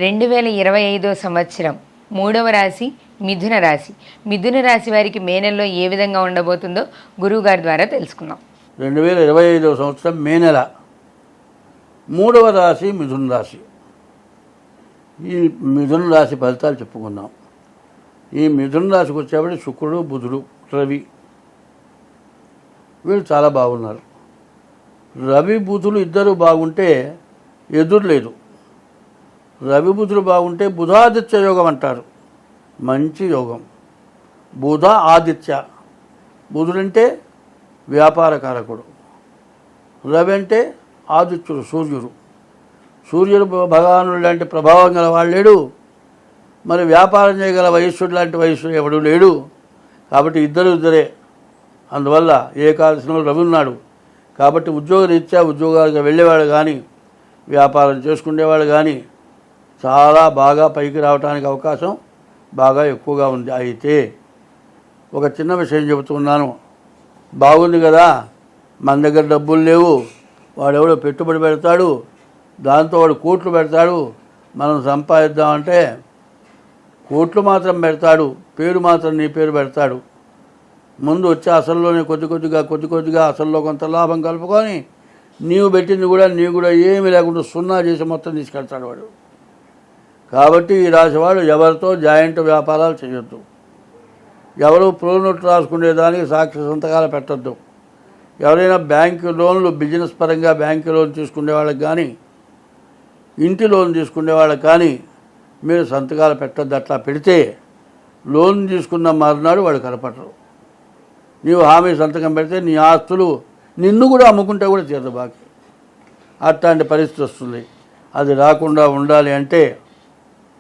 2025 సంవత్సరం మూడవ రాశి మిథున రాశి. మిథున రాశి వారికి మే నెలలో ఏ విధంగా ఉండబోతుందో గురువు గారి ద్వారా తెలుసుకుందాం. 2025 సంవత్సరం మే నెల మూడవ రాశి మిథున రాశి. ఈ మిథున రాశి ఫలితాలు చెప్పుకుందాం. ఈ మిథున రాశికి వచ్చేప్పటికి శుక్రుడు, బుధుడు, రవి వీళ్ళు చాలా బాగున్నారు. రవి బుధులు ఇద్దరు బాగుంటే ఎదురు లేదు. రవి బుధులు బాగుంటే బుధాదిత్య యోగం అంటారు, మంచి యోగం. బుధ ఆదిత్య, బుధుడంటే వ్యాపారకారకుడు, రవి అంటే ఆదిత్యుడు, సూర్యుడు భగవానుడు లాంటి ప్రభావం గల వాడు లేడు. మరి వ్యాపారం చేయగల వయస్సుడు లాంటి వయస్సు ఎవడు లేడు. కాబట్టి ఇద్దరే. అందువల్ల ఏకాదశిలో రవి ఉన్నాడు. కాబట్టి ఉద్యోగరీత్యా ఉద్యోగాలుగా వెళ్ళేవాడు కానీ వ్యాపారం చేసుకునేవాడు కానీ చాలా బాగా పైకి రావడానికి అవకాశం బాగా ఎక్కువగా ఉంది. అయితే ఒక చిన్న విషయం చెబుతున్నాను. బాగుంది కదా, మన దగ్గర డబ్బులు లేవు, వాడెవడో పెట్టుబడి పెడతాడు, దాంతో వాడు కోట్లు పెడతాడు, మనం సంపాదిద్దామంటే కోట్లు మాత్రం పెడతాడు, పేరు మాత్రం నీ పేరు పెడతాడు. ముందు వచ్చే అసల్లోనే కొద్దిగా అసల్లో కొంత లాభం కలుపుకొని నీవు పెట్టింది కూడా నీవు కూడా ఏమీ లేకుండా సున్నా చేసి మొత్తం తీసుకెళ్తాడు వాడు. కాబట్టి ఈ రాశి వాడు ఎవరితో జాయింట్ వ్యాపారాలు చేయొద్దు. ఎవరు ప్రోనోట్ రాసుకునేదానికి సాక్షి సంతకాలు పెట్టద్దు. ఎవరైనా బ్యాంకు లోన్లు బిజినెస్ పరంగా బ్యాంకు లోన్ తీసుకునే వాళ్ళకి కానీ ఇంటి లోన్ తీసుకునే వాళ్ళకి కానీ మీరు సంతకాలు పెట్టద్దు. అట్లా పెడితే లోన్ తీసుకున్న మరునాడు వాడు కనపడరు. నీవు హామీ సంతకం పెడితే నీ ఆస్తులు నిన్ను కూడా అమ్ముకుంటే కూడా తీరదు బాకీ. అట్లాంటి పరిస్థితి వస్తుంది. అది రాకుండా ఉండాలి అంటే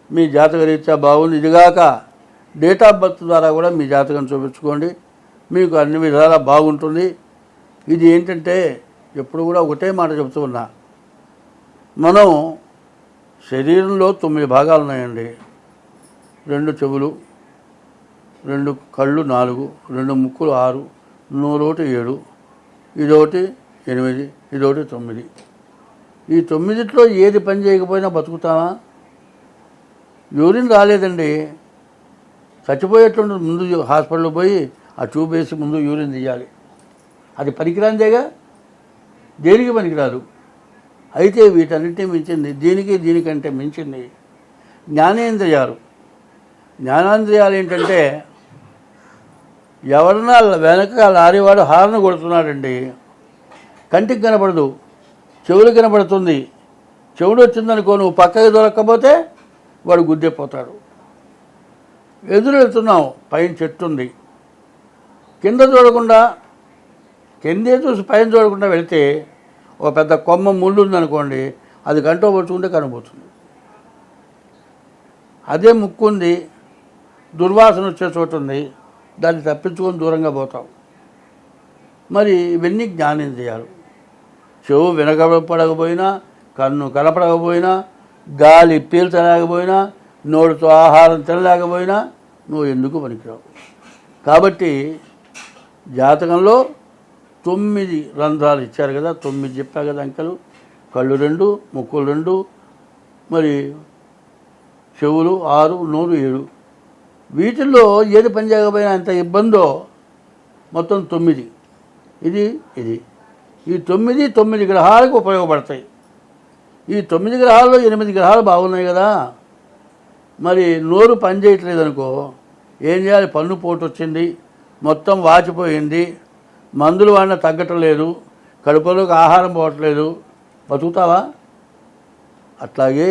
మీ జాతక రీత్యా బాగుంది. ఇదిగాక డేట్ ఆఫ్ బర్త్ ద్వారా కూడా మీ జాతకం చూపించుకోండి, మీకు అన్ని విధాలా బాగుంటుంది. ఇది ఏంటంటే ఎప్పుడు కూడా ఒకటే మాట చెబుతూ ఉన్నా, మనం శరీరంలో 9 భాగాలు ఉన్నాయండి. 2 చెవులు, 2 కళ్ళు 4, 2 ముక్కులు 6, నోరొకటి 7, ఇదొకటి 8, ఇదొకటి 9. ఈ 9లో ఏది పని చేయకపోయినా బతుకుతామా? యూరిన్ రాలేదండి, చచ్చిపోయేట్లుంటుంది. ముందు హాస్పిటల్కి పోయి ఆ ట్యూబ్ వేసి ముందు యూరిన్ తీయాలి. అది పనికిరాందేగా, దేనికి పనికిరాదు. అయితే వీటన్నింటినీ మించింది, దీనికంటే మించింది జ్ఞానేంద్రియాలు. జ్ఞానేంద్రియాలు ఏంటంటే ఎవరన్నా వెనక లారీవాడు హార్న్ కొడుతున్నాడండి, కంటికి కనపడదు, చెవులు కనపడుతుంది. చెవుడు వచ్చిందనుకో, నువ్వు పక్కకి దొరక్కపోతే వాడు గుద్దేపోతాడు. ఎదురు వెళ్తున్నావు, పైన చెట్టు ఉంది, కింద చూడకుండా కిందే చూసి పైన చూడకుండా వెళితే ఒక పెద్ద కొమ్మ ముళ్ళు ఉందనుకోండి, అది గంట పడుచుకుంటే కనబోతుంది. అదే ముక్కు ఉంది, దుర్వాసన వచ్చే చోటు ఉంది, దాన్ని తప్పించుకొని దూరంగా పోతావు. మరి ఇవన్నీ జ్ఞానేంద్రియాలు. చెవు వినపడకపోయినా, కన్ను కనపడకపోయినా, గాలి పీల్చలేకపోయినా, నోటితో ఆహారం తినలేకపోయినా నువ్వు ఎందుకు పనికిరావు. కాబట్టి జాతకంలో 9 రంధ్రాలు ఇచ్చారు కదా, 9 చెప్పా కదా అంకెలు. కళ్ళు 2, ముక్కులు 2, మరి చెవులు 6, నోరు 7. వీటిల్లో ఏది పని చేయకపోయినా ఎంత ఇబ్బందో మొత్తం 9. ఇది ఈ 9 గ్రహాలకు ఉపయోగపడతాయి. ఈ 9 గ్రహాల్లో 8 గ్రహాలు బాగున్నాయి కదా. మరి నోరు పని చేయట్లేదు అనుకో, ఏం చేయాలి? పన్ను పోటు వచ్చింది, మొత్తం వాచిపోయింది, మందులు వాడినా తగ్గటం లేదు, కడుపులోకి ఆహారం పోవట్లేదు, బతుకుతావా? అట్లాగే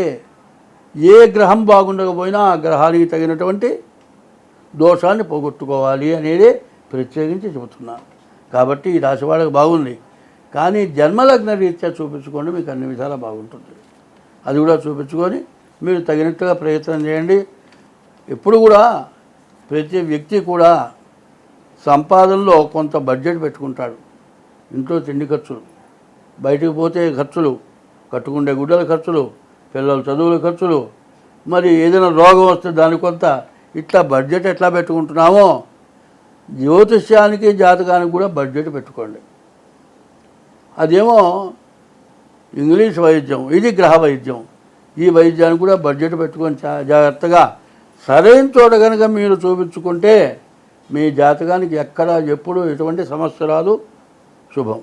ఏ గ్రహం బాగుండకపోయినా ఆ గ్రహానికి తగినటువంటి దోషాన్ని పోగొట్టుకోవాలి అనేది ప్రత్యేకించి చెబుతున్నాను. కాబట్టి ఈ రాశి వాళ్ళకి బాగుంది. కానీ జన్మలగ్న రీత్యా చూపించుకోండి, మీకు అన్ని విధాలా బాగుంటుంది. అది కూడా చూపించుకొని మీరు తగినట్టుగా ప్రయత్నం చేయండి. ఎప్పుడు కూడా ప్రతి వ్యక్తి కూడా సంపాదనలో కొంత బడ్జెట్ పెట్టుకుంటాడు. ఇంట్లో తిండి ఖర్చులు, బయటకు పోతే ఖర్చులు, కట్టుకుండే గుడ్డల ఖర్చులు, పిల్లల చదువుల ఖర్చులు, మరి ఏదైనా రోగం వస్తే దాని కొంత, ఇట్లా బడ్జెట్ ఎట్లా పెట్టుకుంటున్నామో జ్యోతిష్యానికి జాతకానికి కూడా బడ్జెట్ పెట్టుకోండి. అదేమో ఇంగ్లీష్ వైద్యం, ఇది గ్రహ వైద్యం. ఈ వైద్యానికి కూడా బడ్జెట్ పెట్టుకొని జాగ్రత్తగా సరైన చోట కనుక మీరు చూపించుకుంటే మీ జాతకానికి ఎక్కడా ఎప్పుడు ఎటువంటి సమస్య రాదు. శుభం.